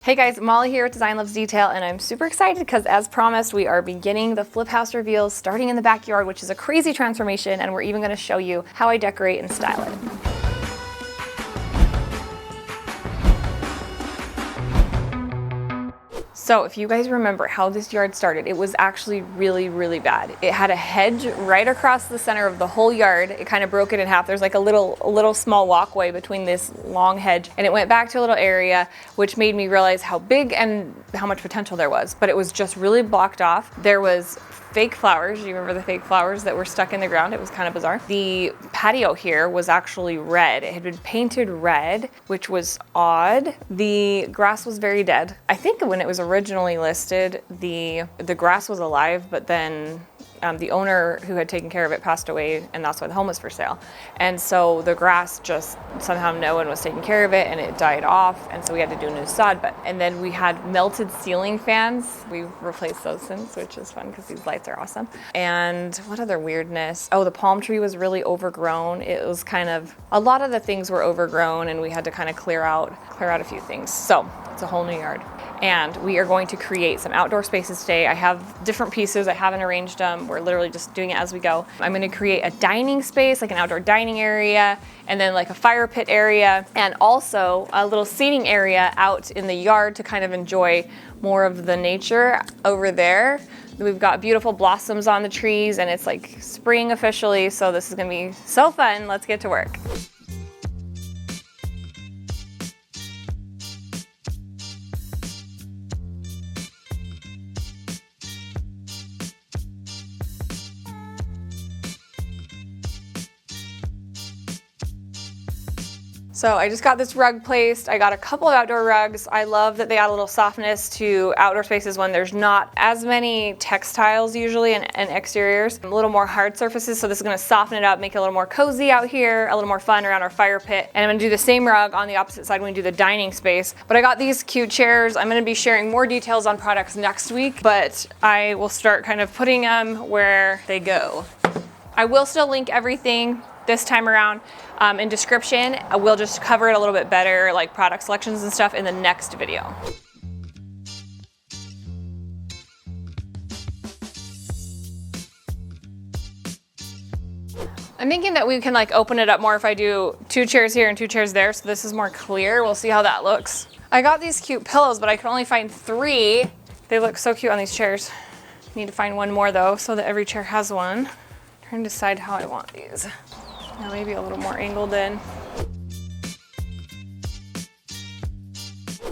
Hey guys, Molly here with Design Loves Detail, and I'm super excited because as promised, we are beginning the flip house reveals starting in the backyard, which is a crazy transformation, and we're even gonna show you how I decorate and style it. So if you guys remember how this yard started, it was actually really bad. It had a hedge right across the center of the whole yard. It kind of broke it in half. There's like a little small walkway between this long hedge, and it went back to a little area, which made me realize how big and how much potential there was. But it was just really blocked off. There was fake flowers. You remember the fake flowers that were stuck in the ground? It was kind of bizarre. The patio here was actually red. It had been painted red, which was odd. The grass was very dead. I think when it was originally listed, the grass was alive, but then the owner who had taken care of it passed away, and that's why the home was for sale. And so the grass just somehow no one was taking care of it, and it died off, and so we had to do a new sod. And then we had melted ceiling fans. We replaced those since, which is fun because these lights are awesome. And what other weirdness? Oh, the palm tree was really overgrown. It was kind of, a lot of the things were overgrown, and we had to kind of clear out a few things. So it's a whole new yard. And we are going to create some outdoor spaces today. I have different pieces. I haven't arranged them. We're literally just doing it as we go. I'm going to create a dining space, like an outdoor dining area, and then like a fire pit area, and also a little seating area out in the yard to kind of enjoy more of the nature over there. We've got beautiful blossoms on the trees, and it's like spring officially, so this is going to be so fun. Let's get to work. So I just got this rug placed. I got a couple of outdoor rugs. I love that they add a little softness to outdoor spaces when there's not as many textiles usually and exteriors. A little more hard surfaces, so this is gonna soften it up, make it a little more cozy out here, a little more fun around our fire pit. And I'm gonna do the same rug on the opposite side when we do the dining space. But I got these cute chairs. I'm gonna be sharing more details on products next week, but I will start kind of putting them where they go. I will still link everything this time around in description. We'll just cover it a little bit better, like product selections and stuff, in the next video. I'm thinking that we can like open it up more if I do 2 chairs here and 2 chairs there, so this is more clear. We'll see how that looks. I got these cute pillows, but I could only find 3. They look so cute on these chairs. Need to find one more though, so that every chair has one. Trying to decide how I want these. Now maybe a little more angled in.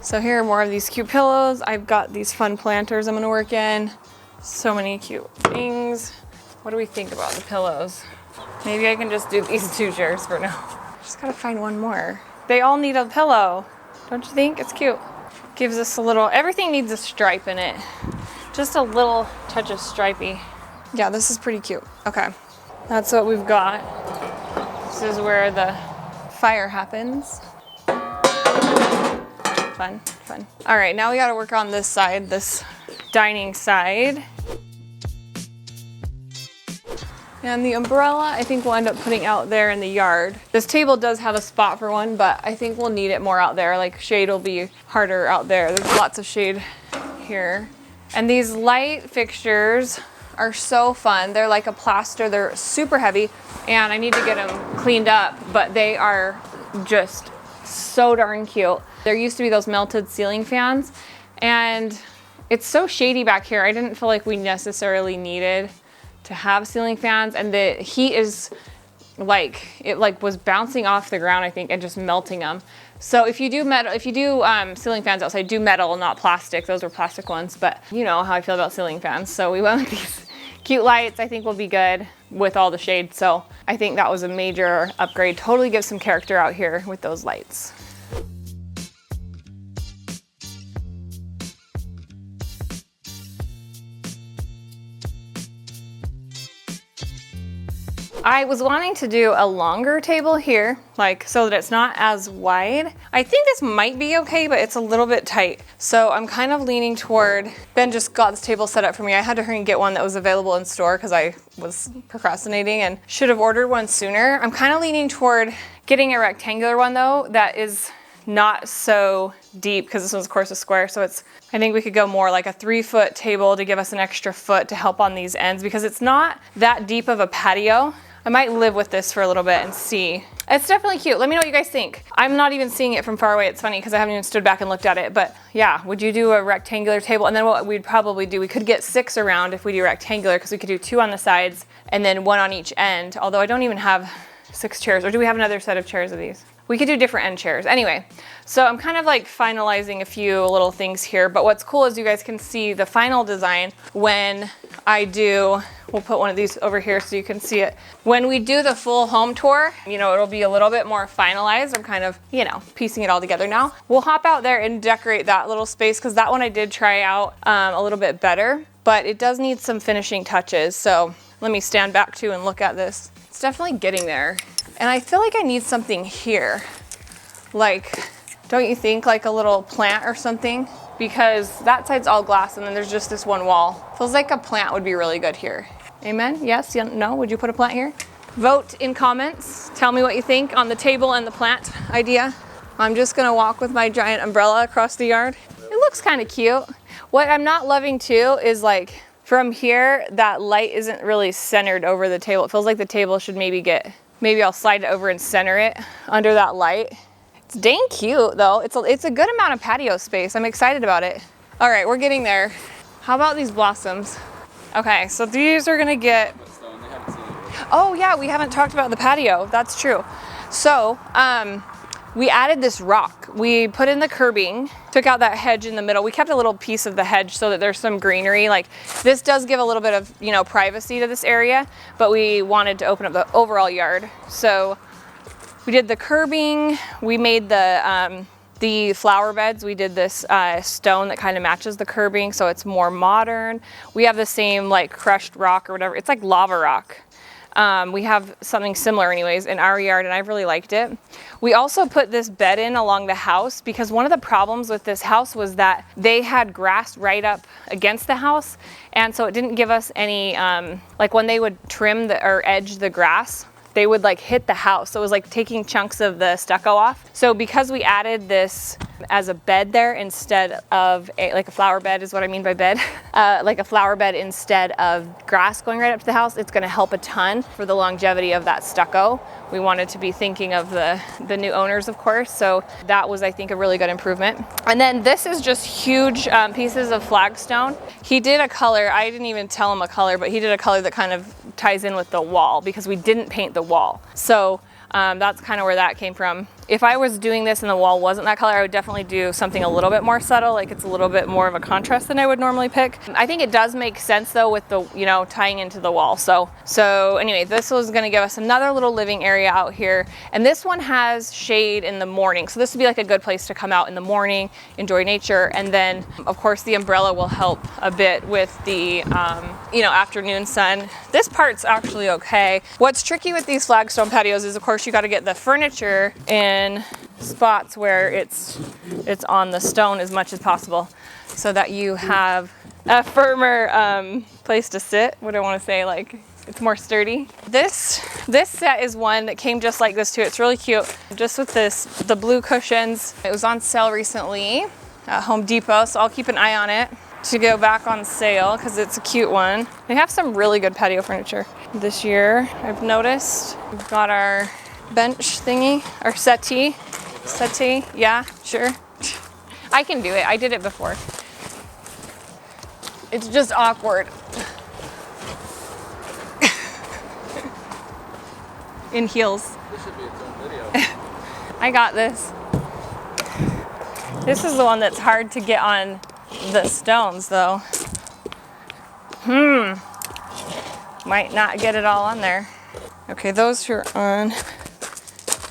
So here are more of these cute pillows. I've got these fun planters I'm gonna work in. So many cute things. What do we think about the pillows? Maybe I can just do these 2 chairs for now. Just gotta find one more. They all need a pillow. Don't you think? It's cute. Gives us a little, everything needs a stripe in it. Just a little touch of stripey. Yeah, this is pretty cute. Okay, that's what we've got. This is where the fire happens. Fun. All right, now we gotta work on this side, this dining side. And the umbrella, I think we'll end up putting out there in the yard. This table does have a spot for one, but I think we'll need it more out there. Like shade will be harder out there. There's lots of shade here. And these light fixtures are so fun. They're like a plaster, they're super heavy, and I need to get them cleaned up, but they are just so darn cute. There used to be those melted ceiling fans, and it's so shady back here. I didn't feel like we necessarily needed to have ceiling fans, and the heat is like, it like was bouncing off the ground, I think, and just melting them. So if you do ceiling fans outside, do metal, not plastic. Those are plastic ones, but you know how I feel about ceiling fans. So we went with these cute lights. I think will be good with all the shade. So I think that was a major upgrade. Totally gives some character out here with those lights. I was wanting to do a longer table here, like so that it's not as wide. I think this might be okay, but it's a little bit tight. So I'm kind of leaning toward, Ben just got this table set up for me. I had to hurry and get one that was available in store because I was procrastinating and should have ordered one sooner. I'm kind of leaning toward getting a rectangular one though, that is not so deep because this one's of course a square. So it's, I think we could go more like a 3-foot table to give us an extra foot to help on these ends because it's not that deep of a patio. I might live with this for a little bit and see. It's definitely cute. Let me know what you guys think. I'm not even seeing it from far away. It's funny because I haven't even stood back and looked at it, but yeah, would you do a rectangular table? And then what we'd probably do, we could get 6 around if we do rectangular because we could do 2 on the sides and then 1 on each end. Although I don't even have 6 chairs, or do we have another set of chairs of these? We could do different end chairs. Anyway, so I'm kind of like finalizing a few little things here, but what's cool is you guys can see the final design when I do, we'll put one of these over here so you can see it. When we do the full home tour, you know, it'll be a little bit more finalized. I'm kind of, you know, piecing it all together now. We'll hop out there and decorate that little space because that one I did try out a little bit better, but it does need some finishing touches. So let me stand back too and look at this. It's definitely getting there. And I feel like I need something here. Like, don't you think, like a little plant or something? Because that side's all glass and then there's just this one wall. Feels like a plant would be really good here. Amen? Yes? No? Would you put a plant here? Vote in comments. Tell me what you think on the table and the plant idea. I'm just gonna walk with my giant umbrella across the yard. It looks kind of cute. What I'm not loving too is like, from here, that light isn't really centered over the table. It feels like the table should maybe I'll slide it over and center it under that light. It's dang cute though. It's a good amount of patio space. I'm excited about it. All right, we're getting there. How about these blossoms? Okay, so these are gonna get, oh yeah, we haven't talked about the patio. That's true. So, we added this rock. We put in the curbing, took out that hedge in the middle. We kept a little piece of the hedge so that there's some greenery. Like this does give a little bit of, you know, privacy to this area, but we wanted to open up the overall yard. So we did the curbing. We made the flower beds. We did this stone that kind of matches the curbing, so it's more modern. We have the same like crushed rock or whatever. It's like lava rock. We have something similar anyways in our yard and I really liked it. We also put this bed in along the house because one of the problems with this house was that they had grass right up against the house. And so it didn't give us any, like when they would trim or edge the grass, they would like hit the house. So it was like taking chunks of the stucco off. So because we added this as a bed there instead of like a flower bed is what I mean by bed, like a flower bed instead of grass going right up to the house, it's gonna help a ton for the longevity of that stucco. We wanted to be thinking of the new owners, of course. So that was, I think, a really good improvement. And then this is just huge pieces of flagstone. He did a color, I didn't even tell him a color, but he did a color that kind of ties in with the wall because we didn't paint the wall. So that's kind of where that came from. If I was doing this and the wall wasn't that color, I would definitely do something a little bit more subtle, like it's a little bit more of a contrast than I would normally pick. I think it does make sense though with the, you know, tying into the wall. So anyway, this was gonna give us another little living area out here. And this one has shade in the morning. So this would be like a good place to come out in the morning, enjoy nature. And then of course the umbrella will help a bit with the, you know, afternoon sun. This part's actually okay. What's tricky with these flagstone patios is of course you gotta get the furniture in spots where it's on the stone as much as possible so that you have a firmer place to sit. What do I want to say? Like it's more sturdy. This set is one that came just like this too. It's really cute. Just with the blue cushions. It was on sale recently at Home Depot, so I'll keep an eye on it to go back on sale because it's a cute one. They have some really good patio furniture this year, I've noticed. We've got our bench thingy, our settee, yeah, sure. I can do it, I did it before. It's just awkward. In heels. This should be its own video. I got this. This is the one that's hard to get on the stones though. Might not get it all on there. Okay, those are on.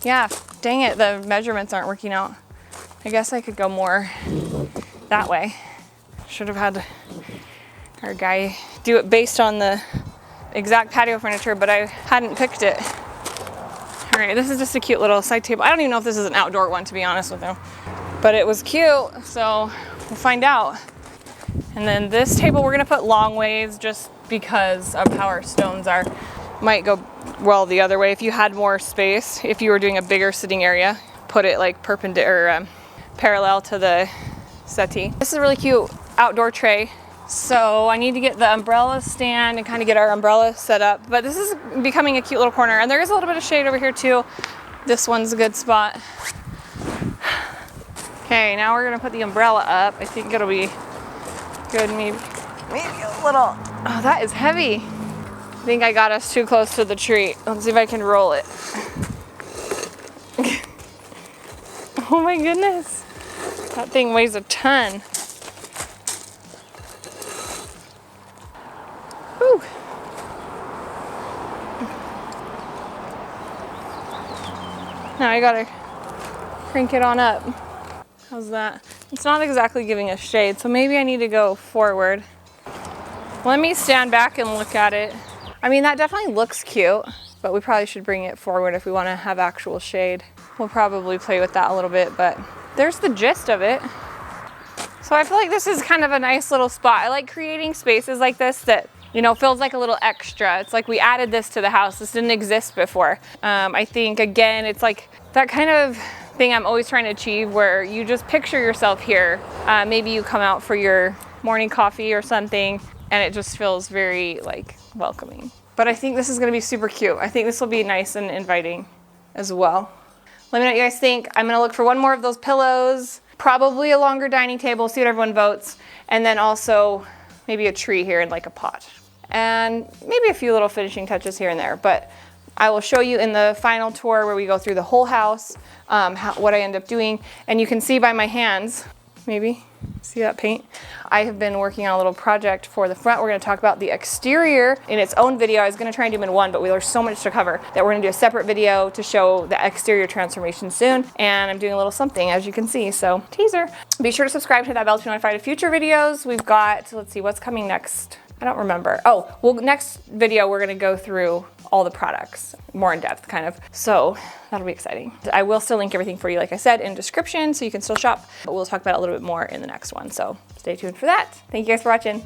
Yeah, dang it, the measurements aren't working out. I guess I could go more that way. Should have had our guy do it based on the exact patio furniture, but I hadn't picked it. All right, this is just a cute little side table. I don't even know if this is an outdoor one, to be honest with you, but it was cute, so we'll find out. And then this table we're gonna put long ways just because of how our stones are. Might go well the other way if you had more space, if you were doing a bigger sitting area. put it like perpendicular or parallel to the settee. This is a really cute outdoor tray. So I need to get the umbrella stand and kind of get our umbrella set up. But this is becoming a cute little corner. And there is a little bit of shade over here too. This one's a good spot. Okay, now we're gonna put the umbrella up. I think it'll be good, maybe a little. Oh, that is heavy. I think I got us too close to the tree. Let's see if I can roll it. Oh my goodness. That thing weighs a ton. Whew. Now I gotta crank it on up. How's that? It's not exactly giving us shade, so maybe I need to go forward. Let me stand back and look at it. I mean, that definitely looks cute, but we probably should bring it forward if we want to have actual shade. We'll probably play with that a little bit, but there's the gist of it. So I feel like this is kind of a nice little spot. I like creating spaces like this that, you know, feels like a little extra. It's like we added this to the house. This didn't exist before. I think, again, it's like that kind of thing I'm always trying to achieve where you just picture yourself here. Maybe you come out for your morning coffee or something and it just feels very like welcoming. But I think this is gonna be super cute. I think this will be nice and inviting as well. Let me know what you guys think. I'm gonna look for one more of those pillows, probably a longer dining table, see what everyone votes, and then also maybe a tree here in like a pot. And maybe a few little finishing touches here and there, but I will show you in the final tour where we go through the whole house, what I end up doing. And you can see by my hands, maybe, see that paint? I have been working on a little project for the front. We're gonna talk about the exterior in its own video. I was gonna try and do them in one, but there's so much to cover that we're gonna do a separate video to show the exterior transformation soon. And I'm doing a little something, as you can see, so teaser. Be sure to subscribe to that bell to be notified of future videos. We've got, let's see, what's coming next? I don't remember. Oh, well, next video, we're gonna go through all the products more in depth, kind of. So that'll be exciting. I will still link everything for you, like I said, in description, so you can still shop, but we'll talk about it a little bit more in the next one. So stay tuned for that. Thank you guys for watching.